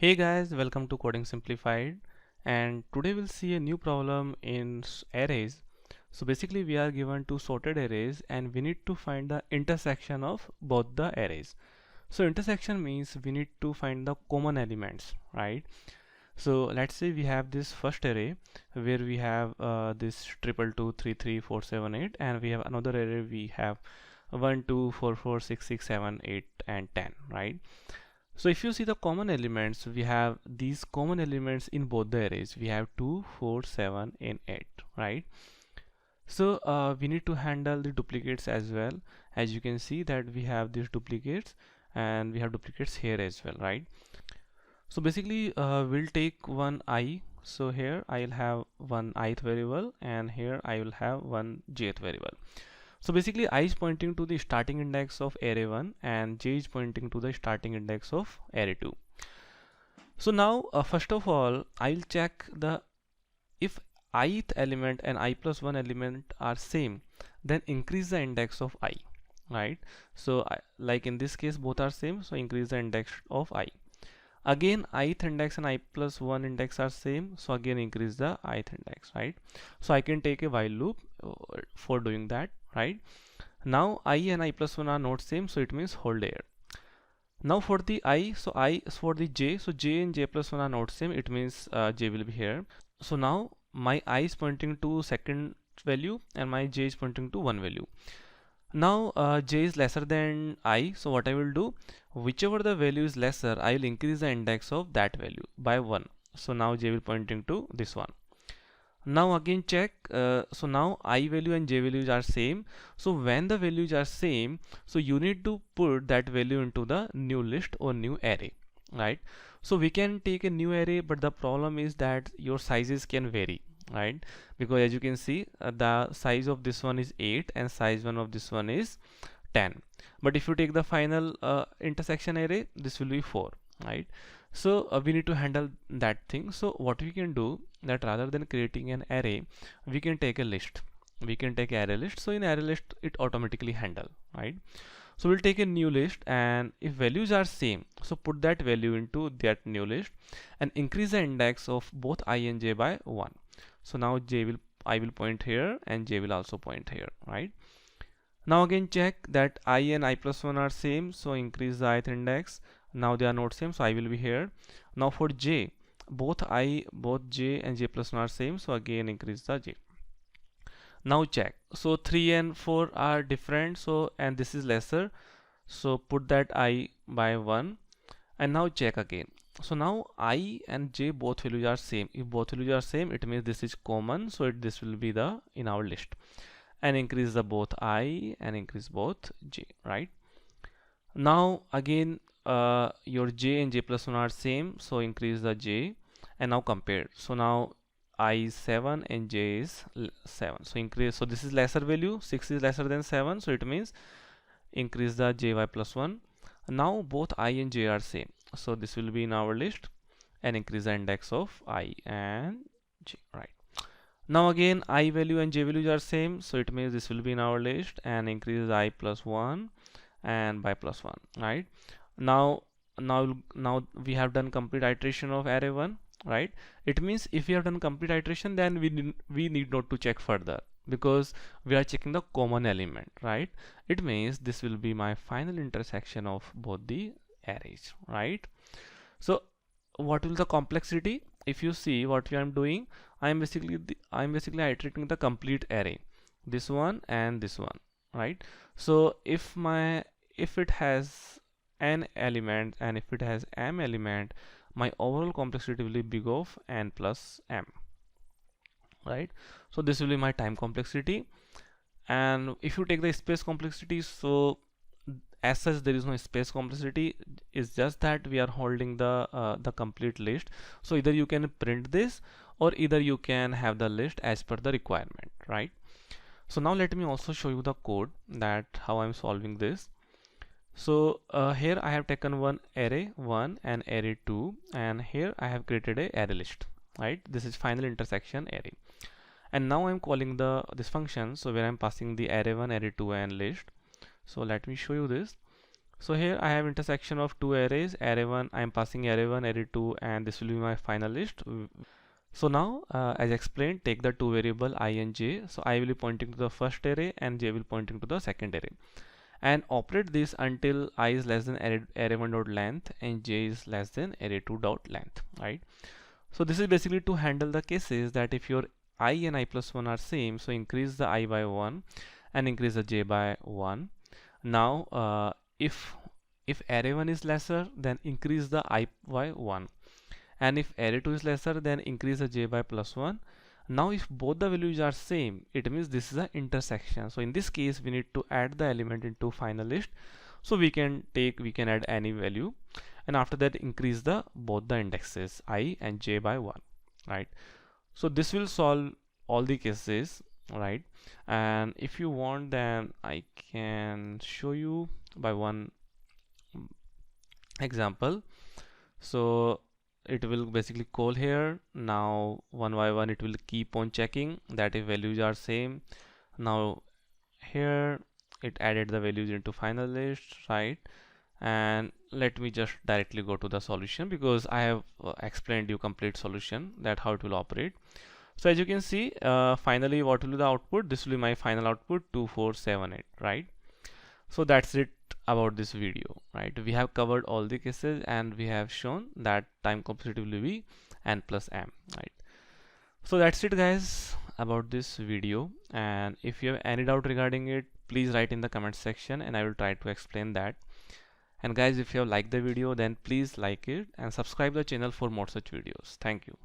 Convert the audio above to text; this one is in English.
Hey guys, welcome to Coding Simplified, and today we'll see a new problem in arrays. So basically we are given two sorted arrays and we need to find the intersection of both the arrays. So intersection means we need to find the common elements, right? So let's say we have this first array where we have this 222 3 3 4 7 8, and we have another array we have 1 2 4 4 6 6 7 8 and 10, right? So if you see the common elements, we have these common elements in both the arrays. We have 2, 4, 7, and 8, right? So we need to handle the duplicates as well. As you can see that we have these duplicates and we have duplicates here as well, right? So basically we'll take one I. So here I'll have one ith variable and here I will have one jth variable. So basically I is pointing to the starting index of array 1 and j is pointing to the starting index of array 2. So now first of all I'll check the if ith element and I plus 1 element are same, then increase the index of I, right? So like in this case both are same, so increase the index of I. Again ith index and I plus 1 index are same, so again increase the ith index, right? So I can take a while loop for doing that, right? Now I and I plus 1 are not same, so it means hold here. Now for the I, so I for the j, so j and j plus 1 are not same, it means j will be here. So now my I is pointing to second value and my j is pointing to one value. Now j is lesser than I, so what I will do, whichever the value is lesser, I will increase the index of that value by 1. So now j will pointing to this one. Now again check, so now I value and j values are same. So when the values are same, so you need to put that value into the new list or new array, right? So we can take a new array, but the problem is that your sizes can vary, right? Because as you can see, the size of this one is 8 and size one of this one is 10. But if you take the final intersection array, this will be 4, right? So we need to handle that thing. So what we can do, that rather than creating an array, we can take a list. We can take array list. So in array list it automatically handle, right? So we'll take a new list, and if values are same, so put that value into that new list and increase the index of both I and j by 1. So now I will point here and j will also point here, right? Now again check that I and I plus 1 are same, so increase the ith index. Now they are not same, so I will be here. Now for j, both j and j plus 1 are same, so again increase the j. Now check, so 3 and 4 are different, so and this is lesser, so put that I by 1. And now check again, so now I and j both values are same. If both values are same, it means this is common, so this will be the in our list, and increase the both I and increase both j, right? Now again your j and j plus 1 are same, so increase the j, and now compare. So now I is 7 and j is 7, so increase, so this is lesser value, 6 is lesser than 7, so it means increase the jy plus 1. Now both I and j are same, so this will be in our list, and increase the index of I and j, right? Now again I value and j values are same, so it means this will be in our list, and increase I plus 1 and by plus 1, right? Now we have done complete iteration of array 1, right? It means if we have done complete iteration, then we need not to check further, because we are checking the common element, right? It means this will be my final intersection of both the arrays, right? So what will the complexity? If you see what I am doing, I am basically iterating the complete array, this one and this one, right? So if it has n element and if it has m element, my overall complexity will be big of n plus m, right? So this will be my time complexity. And if you take the space complexity, so as such there is no space complexity, it's just that we are holding the complete list. So either you can print this or either you can have the list as per the requirement, right? So now let me also show you the code that how I'm solving this. So here I have taken one array 1 and array 2, and here I have created a array list, right? This is final intersection array, and now I'm calling this function, so where I'm passing the array 1, array 2 and list. So let me show you this. So here I have intersection of two arrays, array 1, I am passing array 1, array 2, and this will be my final list. So now, as explained, take the two variable I and j. So I will be pointing to the first array and j will pointing to the second array, and operate this until I is less than array 1 dot length and j is less than array 2 dot length, right? So this is basically to handle the cases that if your I and I plus 1 are same, so increase the I by 1 and increase the j by 1. Now if array 1 is lesser, then increase the I by 1, and if array 2 is lesser, then increase the j by plus 1. Now if both the values are same, it means this is an intersection. So in this case we need to add the element into final list. So we can add any value, and after that increase the both the indexes I and j by 1, right? So this will solve all the cases, right? And if you want, then I can show you by one example. So it will basically call here. Now one by one it will keep on checking that if values are same. Now here it added the values into final list, right? And let me just directly go to the solution, because I have explained you complete solution that how it will operate. So as you can see, finally what will be the output? This will be my final output 2478, right? So that's it about this video, right? We have covered all the cases and we have shown that time complexity will be n plus m, right? So that's it guys about this video, and if you have any doubt regarding it, please write in the comment section and I will try to explain that. And guys, if you have liked the video, then please like it and subscribe the channel for more such videos. Thank you.